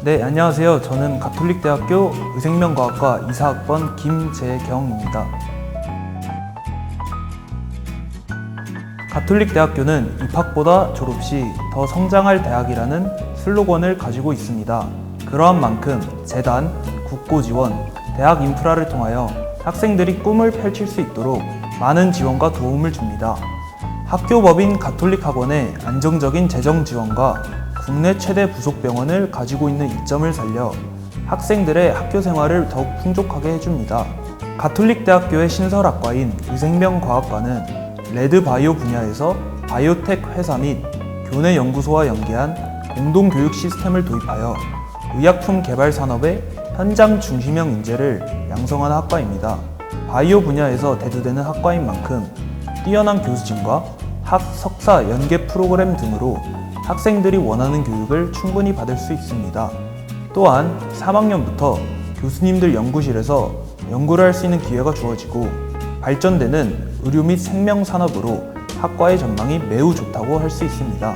네, 안녕하세요. 저는 가톨릭대학교 의생명과학과 이사학번 김재경입니다. 가톨릭대학교는 입학보다 졸업 시 더 성장할 대학이라는 슬로건을 가지고 있습니다. 그러한 만큼 재단, 국고 지원, 대학 인프라를 통하여 학생들이 꿈을 펼칠 수 있도록 많은 지원과 도움을 줍니다. 학교법인 가톨릭학원의 안정적인 재정 지원과 국내 최대 부속병원을 가지고 있는 이점을 살려 학생들의 학교 생활을 더욱 풍족하게 해줍니다. 가톨릭대학교의 신설학과인 의생명과학과는 레드바이오 분야에서 바이오텍 회사 및 교내 연구소와 연계한 공동교육 시스템을 도입하여 의약품 개발 산업의 현장 중심형 인재를 양성하는 학과입니다. 바이오 분야에서 대두되는 학과인 만큼 뛰어난 교수진과 학, 석사 연계 프로그램 등으로 학생들이 원하는 교육을 충분히 받을 수 있습니다. 또한 3학년부터 교수님들 연구실에서 연구를 할 수 있는 기회가 주어지고 발전되는 의료 및 생명 산업으로 학과의 전망이 매우 좋다고 할 수 있습니다.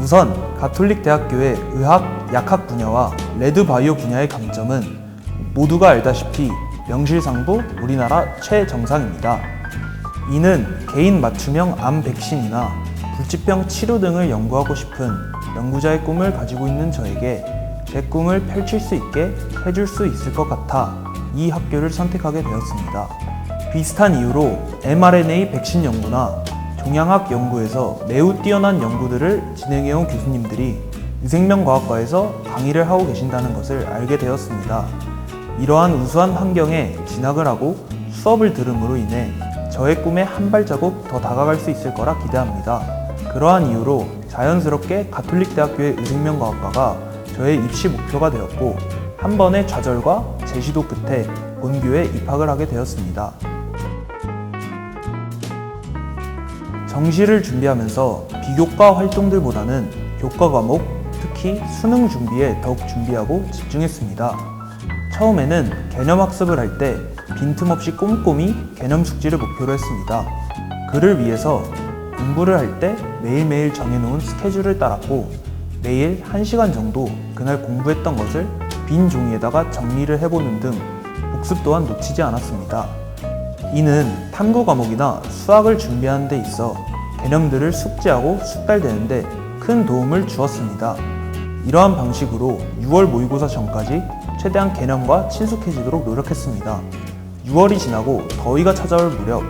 우선 가톨릭대학교의 의학, 약학 분야와 레드바이오 분야의 강점은 모두가 알다시피 명실상부 우리나라 최정상입니다. 이는 개인 맞춤형 암 백신이나 불치병 치료 등을 연구하고 싶은 연구자의 꿈을 가지고 있는 저에게 제 꿈을 펼칠 수 있게 해줄 수 있을 것 같아 이 학교를 선택하게 되었습니다. 비슷한 이유로 mRNA 백신 연구나 종양학 연구에서 매우 뛰어난 연구들을 진행해온 교수님들이 의생명과학과에서 강의를 하고 계신다는 것을 알게 되었습니다. 이러한 우수한 환경에 진학을 하고 수업을 들음으로 인해 저의 꿈에 한 발자국 더 다가갈 수 있을 거라 기대합니다. 그러한 이유로 자연스럽게 가톨릭대학교의 의생명과학과가 저의 입시 목표가 되었고 한 번의 좌절과 재시도 끝에 본교에 입학을 하게 되었습니다. 정시를 준비하면서 비교과 활동들보다는 교과 과목, 특히 수능 준비에 더욱 준비하고 집중했습니다. 처음에는 개념 학습을 할 때 빈틈없이 꼼꼼히 개념 숙지를 목표로 했습니다. 그를 위해서 공부를 할 때 매일매일 정해놓은 스케줄을 따랐고 매일 1시간 정도 그날 공부했던 것을 빈 종이에다가 정리를 해보는 등 복습 또한 놓치지 않았습니다. 이는 탐구 과목이나 수학을 준비하는 데 있어 개념들을 숙지하고 숙달되는데 큰 도움을 주었습니다. 이러한 방식으로 6월 모의고사 전까지 최대한 개념과 친숙해지도록 노력했습니다. 6월이 지나고 더위가 찾아올 무렵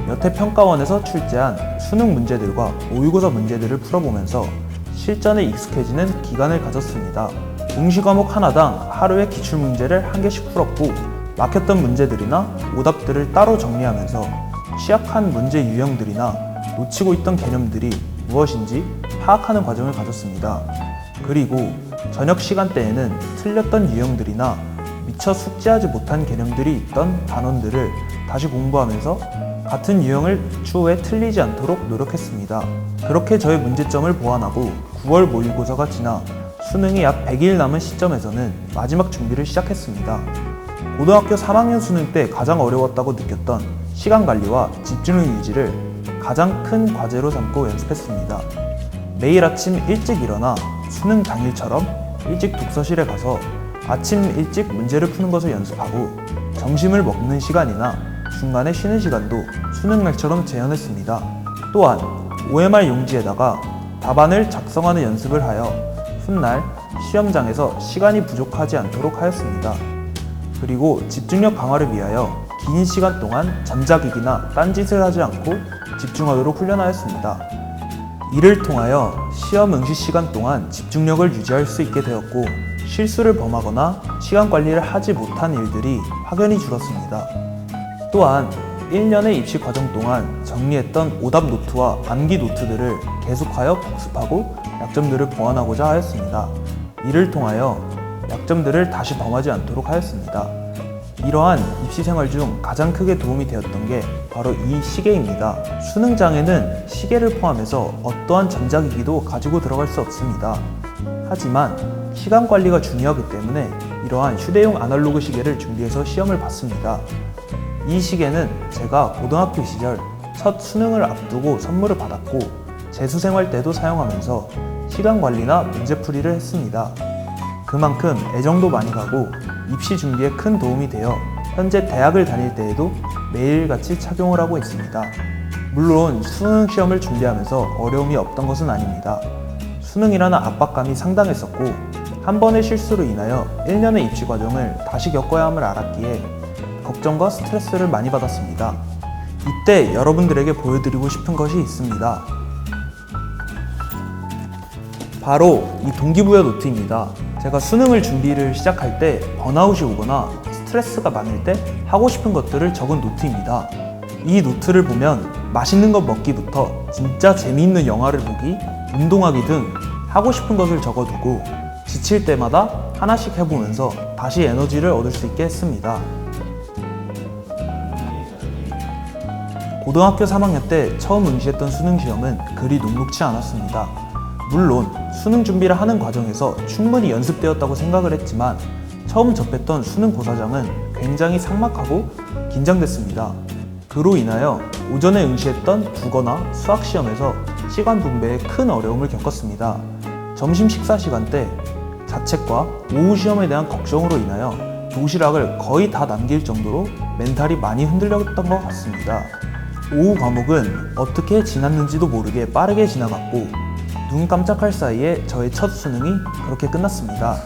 여태 평가원에서 출제한 수능 문제들과 모의고사 문제들을 풀어보면서 실전에 익숙해지는 기간을 가졌습니다. 응시 과목 하나당 하루에 기출문제를 1개씩 풀었고 막혔던 문제들이나 오답들을 따로 정리하면서 취약한 문제 유형들이나 놓치고 있던 개념들이 무엇인지 파악하는 과정을 가졌습니다. 그리고 저녁 시간대에는 틀렸던 유형들이나 미처 숙지하지 못한 개념들이 있던 단원들을 다시 공부하면서 같은 유형을 추후에 틀리지 않도록 노력했습니다. 그렇게 저의 문제점을 보완하고 9월 모의고사가 지나 수능이 약 100일 남은 시점에서는 마지막 준비를 시작했습니다. 고등학교 3학년 수능 때 가장 어려웠다고 느꼈던 시간 관리와 집중력 유지를 가장 큰 과제로 삼고 연습했습니다. 매일 아침 일찍 일어나 수능 당일처럼 일찍 독서실에 가서 아침 일찍 문제를 푸는 것을 연습하고 점심을 먹는 시간이나 중간에 쉬는 시간도 수능날처럼 재현했습니다. 또한 OMR 용지에다가 답안을 작성하는 연습을 하여 훗날 시험장에서 시간이 부족하지 않도록 하였습니다. 그리고 집중력 강화를 위하여 긴 시간 동안 전자기기나 딴짓을 하지 않고 집중하도록 훈련하였습니다. 이를 통하여 시험 응시 시간 동안 집중력을 유지할 수 있게 되었고 실수를 범하거나 시간 관리를 하지 못한 일들이 확연히 줄었습니다. 또한 1년의 입시 과정 동안 정리했던 오답 노트와 암기 노트들을 계속하여 복습하고 약점들을 보완하고자 하였습니다. 이를 통하여 약점들을 다시 범하지 않도록 하였습니다. 이러한 입시 생활 중 가장 크게 도움이 되었던 게 바로 이 시계입니다. 수능장에는 시계를 포함해서 어떠한 전자기기도 가지고 들어갈 수 없습니다. 하지만 시간 관리가 중요하기 때문에 이러한 휴대용 아날로그 시계를 준비해서 시험을 봤습니다. 이 시계는 제가 고등학교 시절 첫 수능을 앞두고 선물을 받았고 재수생활 때도 사용하면서 시간 관리나 문제풀이를 했습니다. 그만큼 애정도 많이 가고 입시 준비에 큰 도움이 되어 현재 대학을 다닐 때에도 매일같이 착용을 하고 있습니다. 물론 수능 시험을 준비하면서 어려움이 없던 것은 아닙니다. 수능이라는 압박감이 상당했었고 한 번의 실수로 인하여 1년의 입시 과정을 다시 겪어야 함을 알았기에 걱정과 스트레스를 많이 받았습니다. 이때 여러분들에게 보여드리고 싶은 것이 있습니다. 바로 이 동기부여 노트입니다. 제가 수능을 준비를 시작할 때 번아웃이 오거나 스트레스가 많을 때 하고 싶은 것들을 적은 노트입니다. 이 노트를 보면 맛있는 것 먹기부터 진짜 재미있는 영화를 보기, 운동하기 등 하고 싶은 것을 적어두고 지칠 때마다 하나씩 해보면서 다시 에너지를 얻을 수 있게 했습니다. 고등학교 3학년 때 처음 응시했던 수능 시험은 그리 녹록지 않았습니다. 물론 수능 준비를 하는 과정에서 충분히 연습되었다고 생각을 했지만 처음 접했던 수능 고사장은 굉장히 삭막하고 긴장됐습니다. 그로 인하여 오전에 응시했던 국어나 수학 시험에서 시간 분배에 큰 어려움을 겪었습니다. 점심 식사 시간 때 자책과 오후 시험에 대한 걱정으로 인하여 도시락을 거의 다 남길 정도로 멘탈이 많이 흔들렸던 것 같습니다. 오후 과목은 어떻게 지났는지도 모르게 빠르게 지나갔고 눈 깜짝할 사이에 저의 첫 수능이 그렇게 끝났습니다.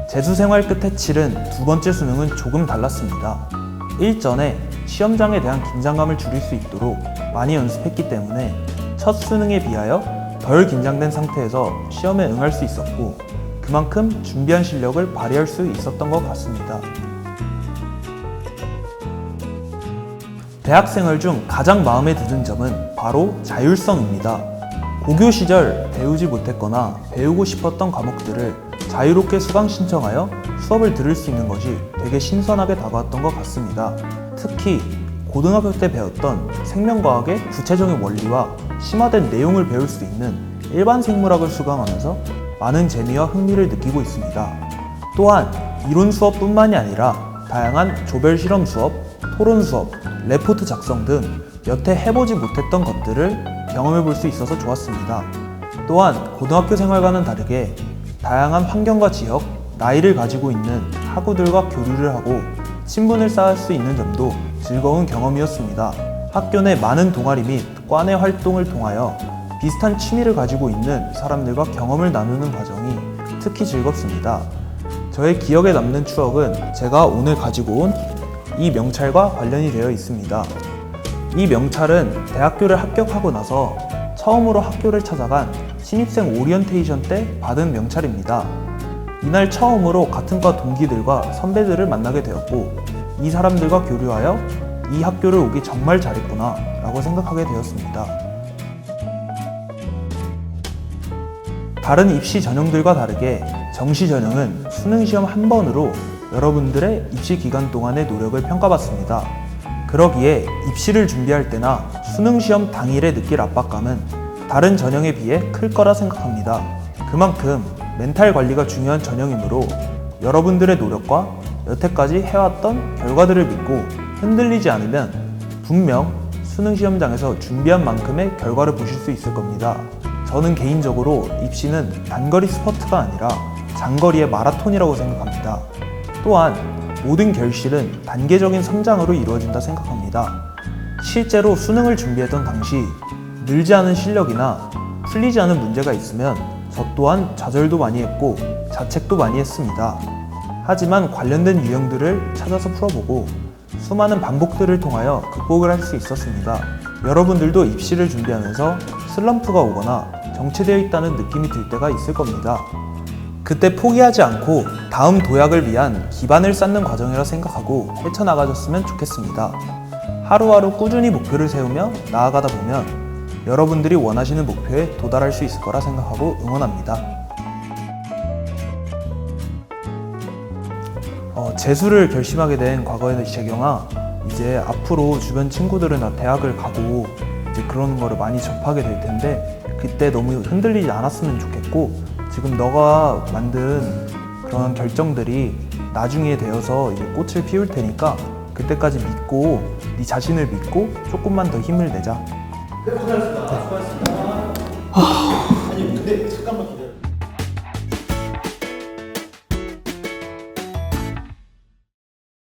재수 생활 끝에 치른 두 번째 수능은 조금 달랐습니다. 일전에 시험장에 대한 긴장감을 줄일 수 있도록 많이 연습했기 때문에 첫 수능에 비하여 덜 긴장된 상태에서 시험에 응할 수 있었고 그만큼 준비한 실력을 발휘할 수 있었던 것 같습니다. 대학생활 중 가장 마음에 드는 점은 바로 자율성입니다. 고교 시절 배우지 못했거나 배우고 싶었던 과목들을 자유롭게 수강 신청하여 수업을 들을 수 있는 것이 되게 신선하게 다가왔던 것 같습니다. 특히 고등학교 때 배웠던 생명과학의 구체적인 원리와 심화된 내용을 배울 수 있는 일반 생물학을 수강하면서 많은 재미와 흥미를 느끼고 있습니다. 또한 이론 수업뿐만이 아니라 다양한 조별 실험 수업, 토론 수업, 레포트 작성 등 여태 해보지 못했던 것들을 경험해 볼 수 있어서 좋았습니다. 또한 고등학교 생활과는 다르게 다양한 환경과 지역, 나이를 가지고 있는 학우들과 교류를 하고 친분을 쌓을 수 있는 점도 즐거운 경험이었습니다. 학교 내 많은 동아리 및 과내 활동을 통하여 비슷한 취미를 가지고 있는 사람들과 경험을 나누는 과정이 특히 즐겁습니다. 저의 기억에 남는 추억은 제가 오늘 가지고 온 이 명찰과 관련이 되어 있습니다. 이 명찰은 대학교를 합격하고 나서 처음으로 학교를 찾아간 신입생 오리엔테이션 때 받은 명찰입니다. 이날 처음으로 같은 과 동기들과 선배들을 만나게 되었고 이 사람들과 교류하여 이 학교를 오기 정말 잘했구나 라고 생각하게 되었습니다. 다른 입시 전형들과 다르게 정시 전형은 수능 시험 한 번으로 여러분들의 입시 기간 동안의 노력을 평가받습니다. 그러기에 입시를 준비할 때나 수능 시험 당일에 느낄 압박감은 다른 전형에 비해 클 거라 생각합니다. 그만큼 멘탈 관리가 중요한 전형이므로 여러분들의 노력과 여태까지 해왔던 결과들을 믿고 흔들리지 않으면 분명 수능 시험장에서 준비한 만큼의 결과를 보실 수 있을 겁니다. 저는 개인적으로 입시는 단거리 스퍼트가 아니라 장거리의 마라톤이라고 생각합니다. 또한 모든 결실은 단계적인 성장으로 이루어진다 생각합니다. 실제로 수능을 준비했던 당시 늘지 않은 실력이나 풀리지 않은 문제가 있으면 저 또한 좌절도 많이 했고 자책도 많이 했습니다. 하지만 관련된 유형들을 찾아서 풀어보고 수많은 반복들을 통하여 극복을 할 수 있었습니다. 여러분들도 입시를 준비하면서 슬럼프가 오거나 정체되어 있다는 느낌이 들 때가 있을 겁니다. 그때 포기하지 않고 다음 도약을 위한 기반을 쌓는 과정이라 생각하고 헤쳐나가셨으면 좋겠습니다. 하루하루 꾸준히 목표를 세우며 나아가다 보면 여러분들이 원하시는 목표에 도달할 수 있을 거라 생각하고 응원합니다. 재수를 결심하게 된 과거의 재경아, 이제 앞으로 주변 친구들은 다 대학을 가고 이제 그런 거를 많이 접하게 될 텐데 그때 너무 흔들리지 않았으면 좋겠고 지금 너가 만든 그런 결정들이 나중에 되어서 이제 꽃을 피울 테니까 그때까지 믿고 네 자신을 믿고 조금만 더 힘을 내자. 네, 고생하셨습니다. 수고하셨습니다. 네, 잠깐만 기다려.